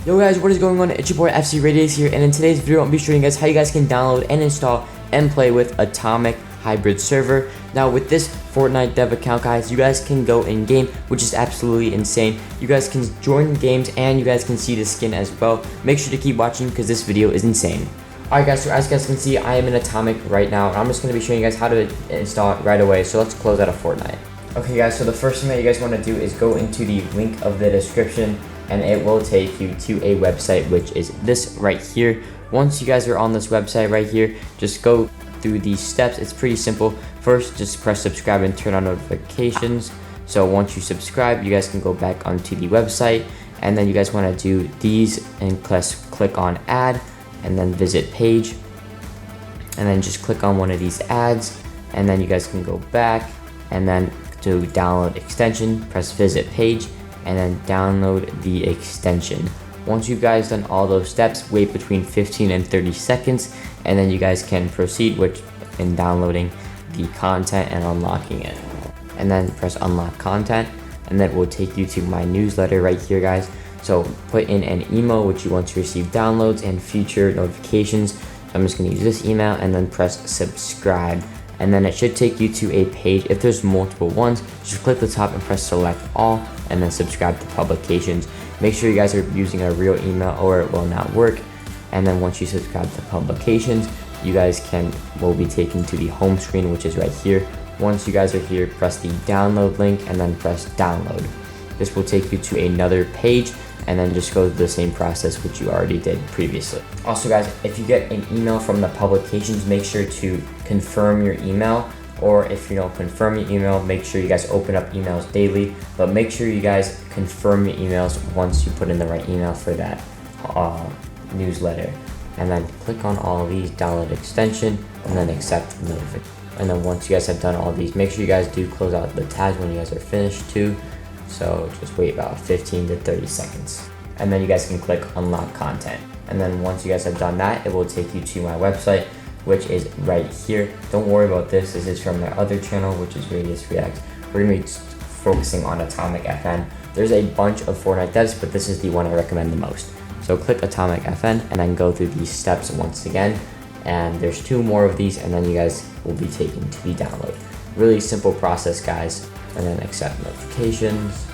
Yo guys, what is going on? It's your boy FC Radius here, and in today's video I'll be showing you guys how you guys can download and install and play with Atomic Hybrid Server. Now with this Fortnite dev account, guys, you guys can go in game, which is absolutely insane. You guys can join games and you guys can see the skin as well. Make sure to keep watching because this video is insane. Alright guys, so as you guys can see, I am in Atomic right now, and I'm just going to be showing you guys how to install it right away. So let's close out of Fortnite. Okay guys, so the first thing that you guys want to do is go into the link of the description, and it will take you to a website, which is this right here. Once you guys are on this website right here, just go through these steps. It's pretty simple. First, just press subscribe and turn on notifications. So once you subscribe, you guys can go back onto the website, and then you guys want to do these and click on add, and then visit page, and then just click on one of these ads, and then you guys can go back, and then to download extension, press visit page, and then download the extension. Once you guys done all those steps, wait between 15 and 30 seconds, and then you guys can proceed in downloading the content and unlocking it. And then press unlock content, and that will take you to my newsletter right here, guys. So put in an email which you want to receive downloads and future notifications. So I'm just going to use this email, and then press subscribe. And then it should take you to a page. If there's multiple ones, just click the top and press select all, and then subscribe to publications. Make sure you guys are using a real email or it will not work. And then once you subscribe to publications, you guys will be taken to the home screen, which is right here. Once you guys are here, press the download link and then press download. This will take you to another page, and then just go through the same process which you already did previously. Also guys, if you get an email from the publications, make sure to confirm your email, or if you don't confirm your email, make sure you guys open up emails daily, but make sure you guys confirm your emails once you put in the right email for that newsletter. And then click on all of these, download extension, and then accept notification. And then once you guys have done all these, make sure you guys do close out the tabs when you guys are finished too. So just wait about 15 to 30 seconds. And then you guys can click unlock content. And then once you guys have done that, it will take you to my website, which is right here. Don't worry about this. This is from my other channel, which is Radius Reacts. We're gonna be focusing on Atomic FN. There's a bunch of Fortnite devs, but this is the one I recommend the most. So click Atomic FN and then go through these steps once again. And there's 2 more of these, and then you guys will be taken to the download. Really simple process, guys. And then accept notifications.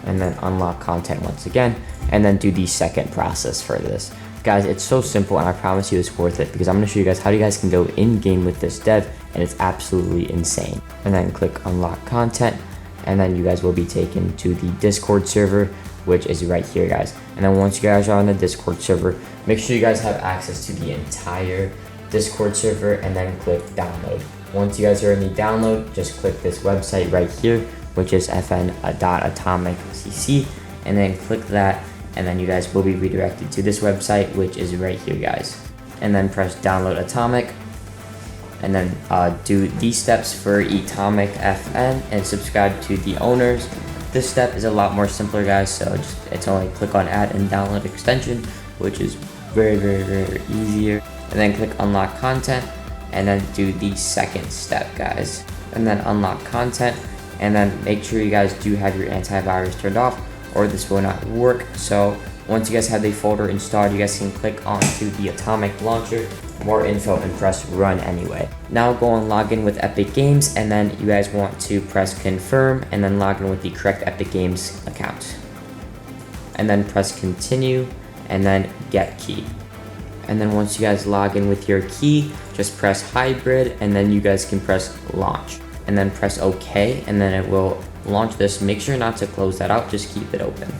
And then unlock content once again, and then do the second process for this. Guys, it's so simple, and I promise you it's worth it, because I'm going to show you guys how you guys can go in game with this dev, and it's absolutely insane. And then click unlock content, and then you guys will be taken to the Discord server, which is right here, guys. And then once you guys are on the Discord server, make sure you guys have access to the entire Discord server, and then click download. Once you guys are in the download, just click this website right here, which is fn.atomic.cc, and then click that, and then you guys will be redirected to this website, which is right here, guys. And then press download Atomic, and then do these steps for Atomic FN and subscribe to the owners. This step is a lot more simpler, guys, so it's only click on add and download extension, which is very, very, very easier. And then click unlock content, and then do the second step, guys. And then unlock content, and then make sure you guys do have your antivirus turned off, or this will not work. So once you guys have the folder installed, you guys can click onto the Atomic launcher, more info, and press run anyway. Now go and log in with Epic Games, and then you guys want to press confirm, and then log in with the correct Epic Games account. And then press continue, and then get key. And then once you guys log in with your key, just press hybrid, and then you guys can press launch. And then press OK, and then it will launch this. Make sure not to close that out, just keep it open.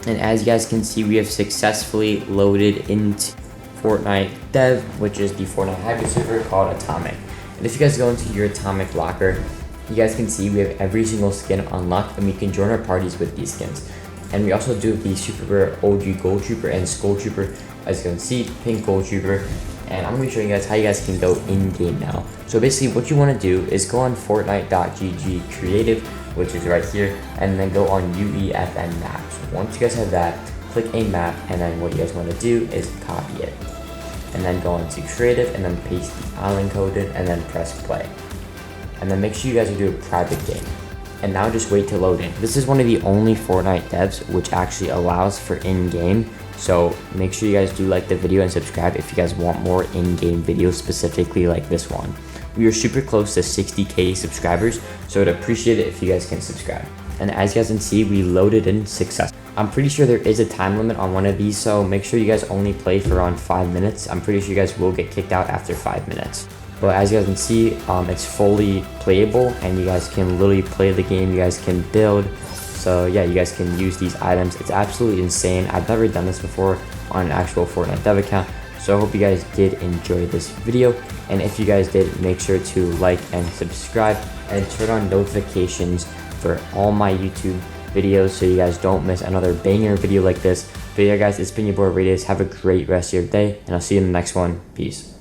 And as you guys can see, we have successfully loaded into Fortnite dev, which is the Fortnite Hybrid Server called Atomic. And if you guys go into your Atomic locker, you guys can see we have every single skin unlocked, and we can join our parties with these skins. And we also do the super rare OG Gold Trooper and Skull Trooper. As you can see, pink Gold Trooper. And I'm going to be showing you guys how you guys can go in-game now. So basically what you want to do is go on Fortnite.gg Creative, which is right here, and then go on UEFN Maps. Once you guys have that, click a map, and then what you guys want to do is copy it. And then go into Creative, and then paste the island code in, and then press play. And then make sure you guys do a private game. And now just wait to load in. This is one of the only Fortnite devs which actually allows for in-game. So make sure you guys do like the video and subscribe if you guys want more in-game videos specifically like this one. We are super close to 60k subscribers, so I'd appreciate it if you guys can subscribe. And as you guys can see, we loaded in success. I'm pretty sure there is a time limit on one of these, so make sure you guys only play for around 5 minutes. I'm pretty sure you guys will get kicked out after 5 minutes. But as you guys can see, it's fully playable, and you guys can literally play the game, you guys can build. So yeah, you guys can use these items. It's absolutely insane. I've never done this before on an actual Fortnite dev account. So I hope you guys did enjoy this video. And if you guys did, make sure to like and subscribe and turn on notifications for all my YouTube videos so you guys don't miss another banger video like this. But yeah guys, it's been your boy Radius. Have a great rest of your day, and I'll see you in the next one. Peace.